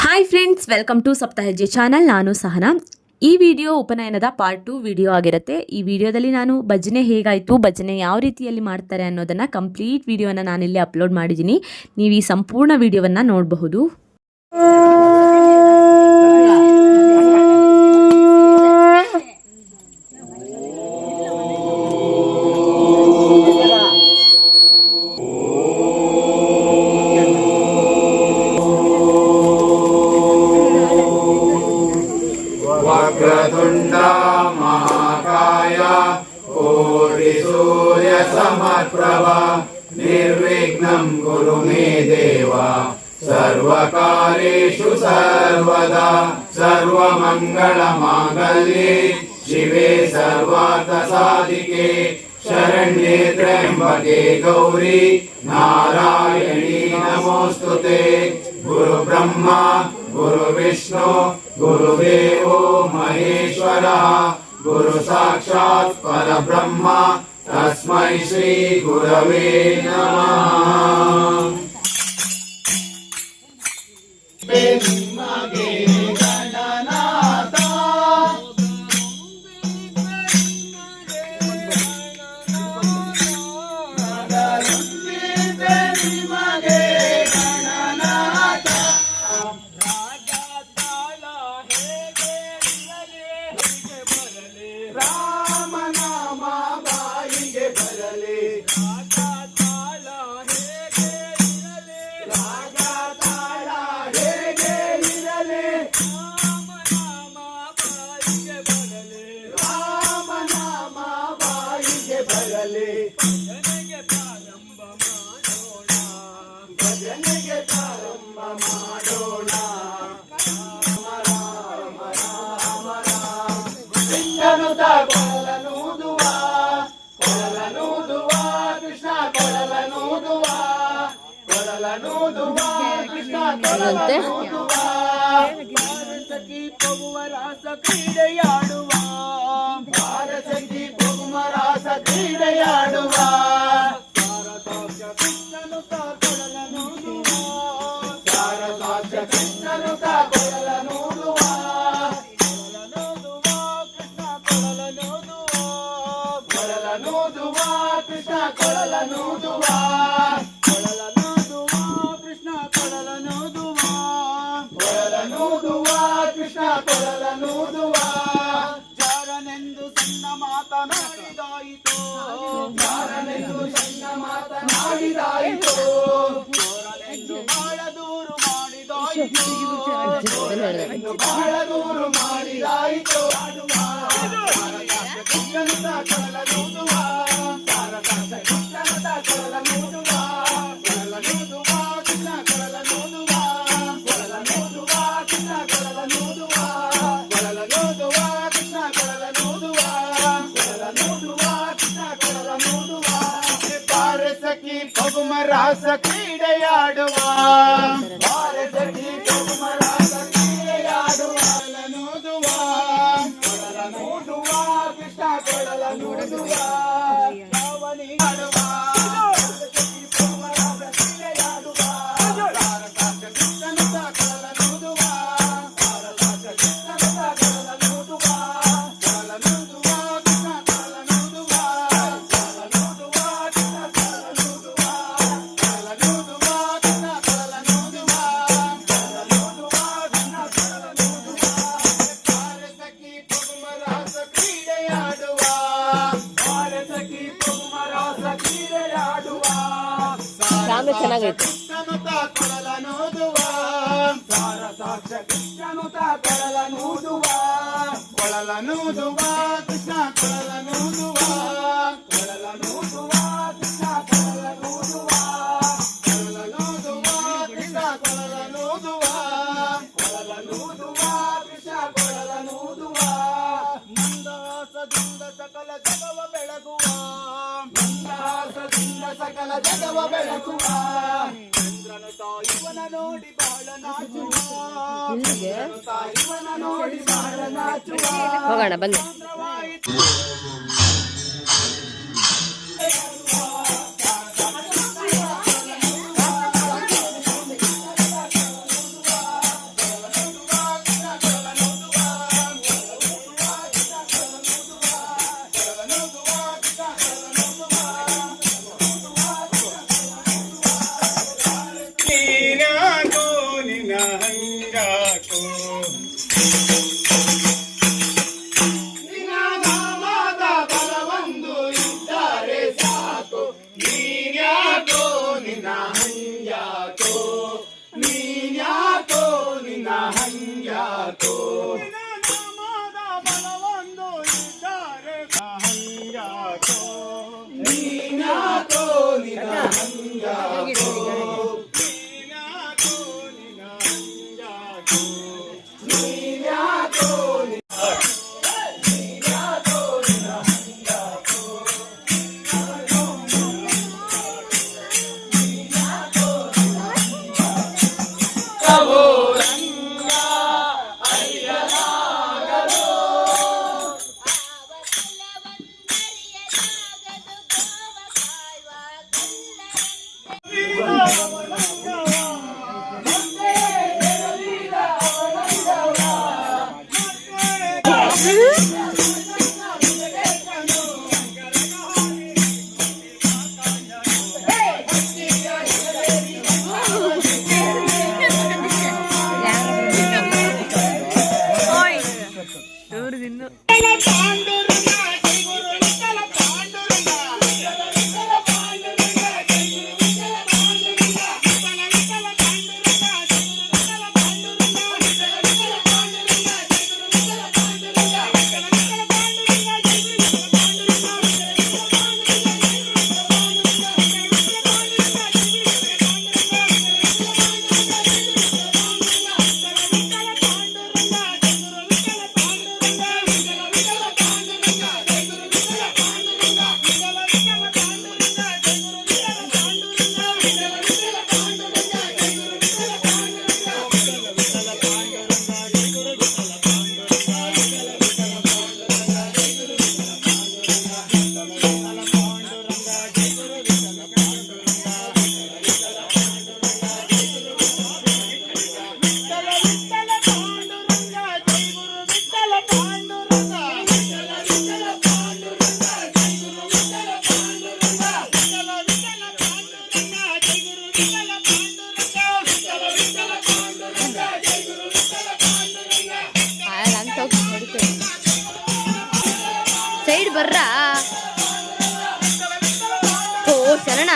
Hi friends, welcome to ಸಪ್ತ ಹೆಜ್ಜೆ channel. ನಾನು ಸಹನಾ. ಈ ವಿಡಿಯೋ ಉಪನಯನದ ಪಾರ್ಟ್ 2 ವಿಡಿಯೋ ಆಗಿರುತ್ತೆ. ಈ ವಿಡಿಯೋದಲ್ಲಿ ನಾನು ಭಜನೆ ಹೇಗಾಯಿತು, ಭಜನೆ ಯಾವ ರೀತಿಯಲ್ಲಿ ಮಾಡ್ತಾರೆ ಅನ್ನೋದನ್ನು ಕಂಪ್ಲೀಟ್ ವಿಡಿಯೋನ ನಾನಿಲ್ಲಿ ಅಪ್ಲೋಡ್ ಮಾಡಿದ್ದೀನಿ. ನೀವು ಈ ಸಂಪೂರ್ಣ ವಿಡಿಯೋವನ್ನು ನೋಡಬಹುದು. वक्रतुण्ड महाकाय कोटि सूर्य समप्रभा निर्विघ्नं कुरु मे देव सर्वकार्येषु सर्वदा सर्वमङ्गलमाङ्गल्ये शिवे सर्वार्थसाधिके शरण्ये त्र्यम्बके गौरी नारायणी नमोस्तुते. गुरु ब्रह्मा गुरु विष्णु गुरुदेवो महेश्वरः गुरु साक्षात् परब्रह्म तस्मै श्री गुरवे नमः. ರಾಸ ಕ್ರೀಡೆಯಾಡುವ ರಾಸ ಕ್ರೀಡೆಯಾಡುವ ನೋದುವ ನೋಡುವ ಕೃಷ್ಣ ಕೊಡಲ ನೋಡುವ ರಾವಣಿ ಆಡುವ ಕ್ರೀಡೆಯಾಡುವ ಕೃಷ್ಣನ ಕೊಡಲ ನೋಡುವ ಕೃಷ್ಣನ ಕೊಡಲ ನೋಡುವ ಕೊಡಲ ನೋಡುವ ಕೃಷ್ಣ ಕೊಡಲ ನೋಡುವ ಕೊಡಲ ನೋಡುವ ಕೃಷ್ಣ ಕೊಡಲ ನೋಡುವ ಚೆನ್ನಾಗೈತೆ. ಕೊಡಲ ನೋದುವ ಸಾರ ಸಾಕ್ಷ ಕೃಷ್ಣನುತ ಕೊಡಲ ನೋದುವ ಕೊಡಲ ನೋದುವ ಕೃಷ್ಣ ಕೊಡಲ ನೋದುವ ಕೊಡಲ ನೋದುವ ಕೃಷ್ಣ ಕೊಡಲ ನೋದುವ ಕೊಡಲ ನೋದುವ ಕೃಷ್ಣ ಕೊಡಲ ನೋದುವ ಕೊಡಲ ನೋದುವ ಜಗವ ಬೆಳಗುವ ಚಂದ್ರನು ತಾಯಿವನ ನೋಡಿ ಬಹಳ ನಾಚುವ ಚಂದ್ರನು ತಾಯಿವನ ನೋಡಿ ಬಹಳ ನಾಚುವ ಹೋಗೋಣ ಬನ್ನಿ. ನಿನಾದ ಬಲವೊಂದು ಇದ್ದರೆ ಸಾಕು ನೀನ್ಯಾಕೋ ನಿನ್ನ ಹಂಗ್ಯಾಕೋ ನೀನ್ಯಾಕೋ ನಿನ್ನ ಹಂಗ್ಯಾಕೋ ನಿನಾದ ಬಲವೊಂದು ಇದ್ದರೆ ಹಂಗ್ಯಾಕೋ ನೀನ್ಯಾಕೋ ನಿನ್ನ ಹಂಗ್ಯಾಕೋ ಸೈಡ್ ಬರ್ರಾ ಓ ಶರಣ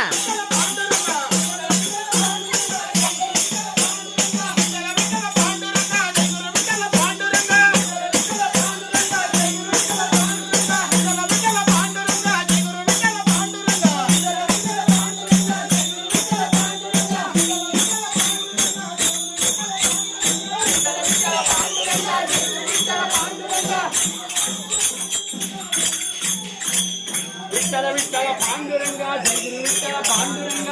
ವಿಠಲ ವಿಠಲ ಪಾಂಡುರಂಗ ಜಯ ವಿಠಲ ಪಾಂಡುರಂಗ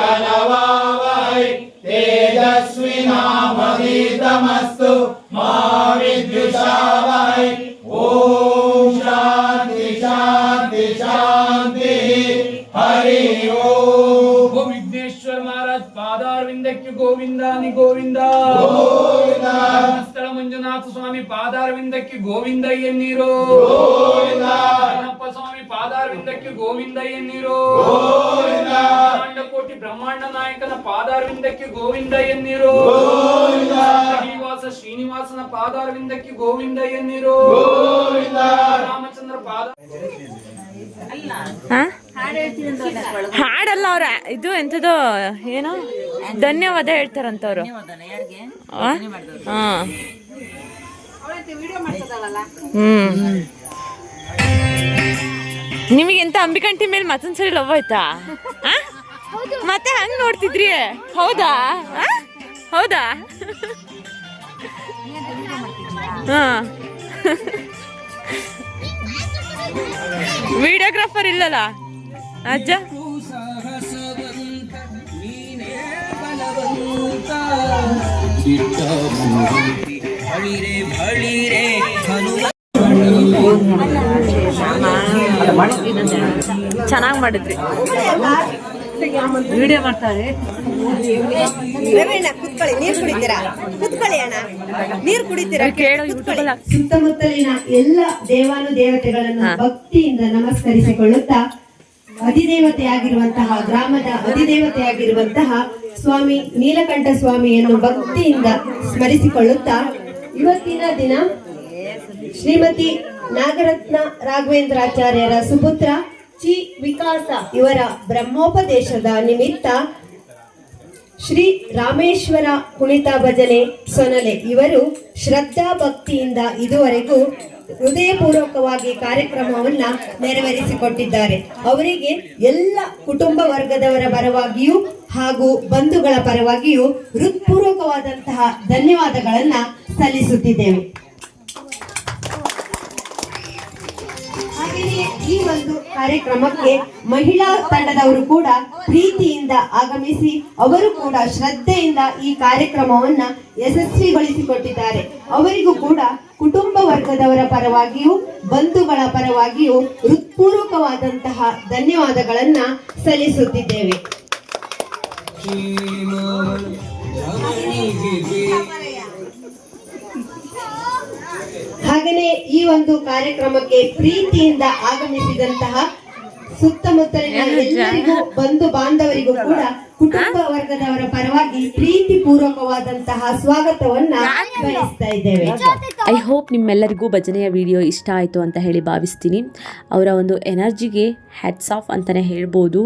कलवावहै तेजस्विनामधीतमस्तु मा विद्विषावहै ओम शांति शांति शांति हरि ओम विघ्नेश्वर महाराज पादारविंदಕ್ಕೆ ಗೋವಿಂದಾನಿ ಗೋವಿಂದ ಗೋವಿಂದ ಸ್ಥಳ ಮಂಜುನಾಥ ಸ್ವಾಮಿ ಪಾದಾರವಿಂದಕ್ಕೆ ಗೋವಿಂದ ಎನ್ನೀರು ಗೋವಿಂದ ಗಣಪ ಸ್ವಾಮಿ ಪಾದಾರವಿಂದಕ್ಕೆ ಗೋವಿಂದ ಎನ್ನಿರೋ. ಕೋಟಿ ಬ್ರಹ್ಮಾಂಡ ನಾಯಕನ ಪಾದಾರವಿಂದಕ್ಕೆ ಗೋವಿಂದ ಎನ್ನಿರೋ. ಶ್ರೀನಿವಾಸನ ಪಾದಾರವಿಂದಕ್ಕೆ ಗೋವಿಂದ ಎನ್ನಿರೋ. ರಾಮಚಂದ್ರ ಪಾದ ಹಾಡಲ್ಲ ಅವ್ರ ಇದು ಎಂಥದ್ದು ಏನೋ ಧನ್ಯವಾದ ಹೇಳ್ತಾರಂತವ್ರು. ನಿಮಗೆಂತ ಅಂಬಿಕಂಟಿ ಮೇಲೆ ಮತ್ತೊಂದ್ಸರಿ ಲವ್ ಆಯ್ತಾ? ಮತ್ತೆ ಹಂಗ್ ನೋಡ್ತಿದ್ರಿ? ಹೌದಾ ಹೌದಾ? ಹಾ ವಿಡಿಯೋಗ್ರಾಫರ್ ಇಲ್ಲಲ್ಲ ಅಜ್ಜ? ಚೆನ್ನಾಗಿ ಮಾಡಿದ್ರಿ. ವಿಡಿಯೋ ಮಾಡ್ತಾರೆ. ಕುತ್ಕೊಳ್ಳಿ, ನೀರು ಕುಡಿತೀರಾ? ಕುತ್ಕೊಳ್ಳಿ ಅಣ್ಣ, ನೀರು ಕುಡಿತೀರಾ? ಕೇಳೋ ಯೂಟ್ಯೂಬ್ ಸುತ್ತಮುತ್ತಲಿನ ಎಲ್ಲ ದೇವಾನುದೇವತೆಗಳನ್ನು ಭಕ್ತಿಯಿಂದ ನಮಸ್ಕರಿಸಿಕೊಳ್ಳುತ್ತಾ ಅಧಿದೇವತೆಯಾಗಿರುವಂತಹ ಗ್ರಾಮದ ಅಧಿದೇವತೆಯಾಗಿರುವಂತಹ ಸ್ವಾಮಿ ನೀಲಕಂಠ ಸ್ವಾಮಿಯನ್ನು ಭಕ್ತಿಯಿಂದ ಸ್ಮರಿಸಿಕೊಳ್ಳುತ್ತಾ ಇವತ್ತಿನ ದಿನ ಶ್ರೀಮತಿ ನಾಗರತ್ನ ರಾಘವೇಂದ್ರಾಚಾರ್ಯರ ಸುಪುತ್ರ ಚಿ ವಿಕಾಸ ಇವರ ಬ್ರಹ್ಮೋಪದೇಶದ ನಿಮಿತ್ತ ಶ್ರೀ ರಾಮೇಶ್ವರ ಕುಣಿತ ಭಜನೆ ಸೊನಲೆ ಇವರು ಶ್ರದ್ಧಾ ಭಕ್ತಿಯಿಂದ ಇದುವರೆಗೂ ಹೃದಯಪೂರ್ವಕವಾಗಿ ಕಾರ್ಯಕ್ರಮವನ್ನ ನೆರವೇರಿಸಿಕೊಟ್ಟಿದ್ದಾರೆ. ಅವರಿಗೆ ಎಲ್ಲ ಕುಟುಂಬ ವರ್ಗದವರ ಪರವಾಗಿಯೂ ಹಾಗೂ ಬಂಧುಗಳ ಪರವಾಗಿಯೂ ಹೃತ್ಪೂರ್ವಕವಾದಂತಹ ಧನ್ಯವಾದಗಳನ್ನ ಸಲ್ಲಿಸುತ್ತಿದ್ದೇವೆ. ಹಾಗೆಯೇ ಈ ಒಂದು ಕಾರ್ಯಕ್ರಮಕ್ಕೆ ಮಹಿಳಾ ತಂಡದವರು ಕೂಡ ಪ್ರೀತಿಯಿಂದ ಆಗಮಿಸಿ ಅವರು ಕೂಡ ಶ್ರದ್ಧೆಯಿಂದ ಈ ಕಾರ್ಯಕ್ರಮವನ್ನ ಯಶಸ್ವಿಗೊಳಿಸಿಕೊಟ್ಟಿದ್ದಾರೆ. ಅವರಿಗೂ ಕೂಡ ಕುಟುಂಬ ವರ್ಗದವರ ಪರವಾಗಿಯೂ ಬಂಧುಗಳ ಪರವಾಗಿಯೂ ಹೃತ್ಪೂರ್ವಕವಾದಂತಹ ಧನ್ಯವಾದಗಳನ್ನ ಸಲ್ಲಿಸುತ್ತಿದ್ದೇವೆ. ಹಾಗೆಯೇ ಈ ಒಂದು ಕಾರ್ಯಕ್ರಮಕ್ಕೆ ಪ್ರೀತಿಯಿಂದ ಆಗಮಿಸಿದಂತಹ ಸುತ್ತಮುತ್ತಲಿನ ಎಲ್ಲರಿಗೂ ಬಂಧು ಬಾಂಧವರಿಗೂ ಕೂಡ ಕುಟುಂಬ ವರ್ಗದವರ ಪರವಾಗಿ ಪ್ರೀತಿ ಪೂರ್ವಕವಾದಂತಹ ಸ್ವಾಗತವನ್ನ ಬಯಸ್ತಾ ಇದ್ದೇವೆ. ಐ ಹೋಪ್ ನಿಮ್ಮೆಲ್ಲರಿಗೂ ಭಜನೆಯ ವಿಡಿಯೋ ಇಷ್ಟ ಆಯಿತು ಅಂತ ಹೇಳಿ ಭಾವಿಸ್ತೀನಿ. ಅವರ ಒಂದು ಎನರ್ಜಿಗೆ ಹ್ಯಾಟ್ಸ್ ಆಫ್ ಅಂತಲೇ ಹೇಳ್ಬೋದು.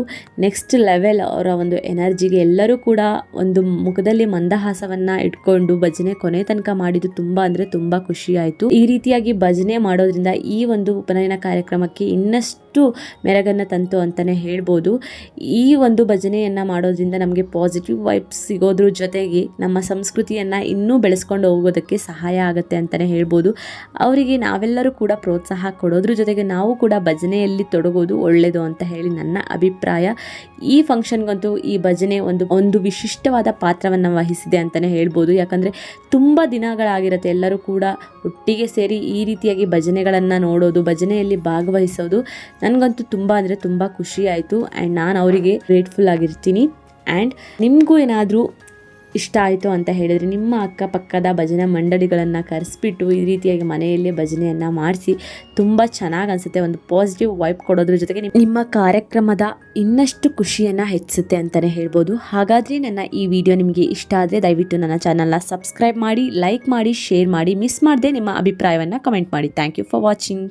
ನೆಕ್ಸ್ಟ್ ಲೆವೆಲ್ ಅವರ ಒಂದು ಎನರ್ಜಿಗೆ ಎಲ್ಲರೂ ಕೂಡ ಒಂದು ಮುಖದಲ್ಲಿ ಮಂದಹಾಸವನ್ನು ಇಟ್ಕೊಂಡು ಭಜನೆ ಕೊನೆ ತನಕ ಮಾಡಿದ್ದು ತುಂಬ ಅಂದರೆ ತುಂಬ ಖುಷಿ ಆಯಿತು. ಈ ರೀತಿಯಾಗಿ ಭಜನೆ ಮಾಡೋದ್ರಿಂದ ಈ ಒಂದು ಉಪನಯನ ಕಾರ್ಯಕ್ರಮಕ್ಕೆ ಇನ್ನಷ್ಟು ಮೆರಗನ್ನು ತಂತು ಅಂತಲೇ ಹೇಳ್ಬೋದು. ಈ ಒಂದು ಭಜನೆಯನ್ನು ಮಾಡೋದ್ರಿಂದ ನಮಗೆ ಪಾಸಿಟಿವ್ ವೈಬ್ಸ್ ಸಿಗೋದ್ರ ಜೊತೆಗೆ ನಮ್ಮ ಸಂಸ್ಕೃತಿಯನ್ನು ಇನ್ನೂ ಬೆಳೆಸ್ಕೊಂಡು ಹೋಗೋದಕ್ಕೆ ಸಹಾಯ ಆಗುತ್ತೆ ಅಂತಲೇ ಹೇಳ್ಬೋದು. ಅವರಿಗೆ ನಾವೆಲ್ಲರೂ ಕೂಡ ಪ್ರೋತ್ಸಾಹ ಕೊಡೋದ್ರ ಜೊತೆಗೆ ನಾವು ಕೂಡ ಭಜನೆಯಲ್ಲಿ ತೊಡಗೋದು ಒಳ್ಳೆಯದು ಅಂತ ಹೇಳಿ ನನ್ನ ಅಭಿಪ್ರಾಯ. ಈ ಫಂಕ್ಷನ್ಗಂತೂ ಈ ಭಜನೆ ಒಂದು ವಿಶಿಷ್ಟವಾದ ಪಾತ್ರವನ್ನು ವಹಿಸಿದೆ ಅಂತಲೇ ಹೇಳ್ಬೋದು. ಯಾಕಂದರೆ ತುಂಬ ದಿನಗಳಾಗಿರುತ್ತೆ ಎಲ್ಲರೂ ಕೂಡ ಒಟ್ಟಿಗೆ ಸೇರಿ ಈ ರೀತಿಯಾಗಿ ಭಜನೆಗಳನ್ನು ನೋಡೋದು, ಭಜನೆಯಲ್ಲಿ ಭಾಗವಹಿಸೋದು ನನಗಂತೂ ತುಂಬ ಅಂದರೆ ತುಂಬ ಖುಷಿ ಆಯಿತು. ಆ್ಯಂಡ್ ನಾನು ಅವರಿಗೆ ಗ್ರೇಟ್ಫುಲ್ ಆಗಿರ್ತೀನಿ. ಆ್ಯಂಡ್ ನಿಮಗೂ ಏನಾದರೂ ಇಷ್ಟ ಆಯಿತು ಅಂತ ಹೇಳಿದರೆ ನಿಮ್ಮ ಅಕ್ಕಪಕ್ಕದ ಭಜನಾ ಮಂಡಳಿಗಳನ್ನು ಕರೆಸ್ಬಿಟ್ಟು ಈ ರೀತಿಯಾಗಿ ಮನೆಯಲ್ಲೇ ಭಜನೆಯನ್ನು ಮಾಡಿಸಿ ತುಂಬ ಚೆನ್ನಾಗಿ ಅನಿಸುತ್ತೆ. ಒಂದು ಪಾಸಿಟಿವ್ ವೈಬ್ ಕೊಡೋದ್ರ ಜೊತೆಗೆ ನಿಮ್ಮ ಕಾರ್ಯಕ್ರಮದ ಇನ್ನಷ್ಟು ಖುಷಿಯನ್ನು ಹೆಚ್ಚಿಸುತ್ತೆ ಅಂತಲೇ ಹೇಳ್ಬೋದು. ಹಾಗಾದರೆ ನನ್ನ ಈ ವಿಡಿಯೋ ನಿಮಗೆ ಇಷ್ಟ ಆದರೆ ದಯವಿಟ್ಟು ನನ್ನ ಚಾನಲ್ನ ಸಬ್ಸ್ಕ್ರೈಬ್ ಮಾಡಿ, ಲೈಕ್ ಮಾಡಿ, ಶೇರ್ ಮಾಡಿ, ಮಿಸ್ ಮಾಡದೆ ನಿಮ್ಮ ಅಭಿಪ್ರಾಯವನ್ನು ಕಮೆಂಟ್ ಮಾಡಿ. Thank you for watching.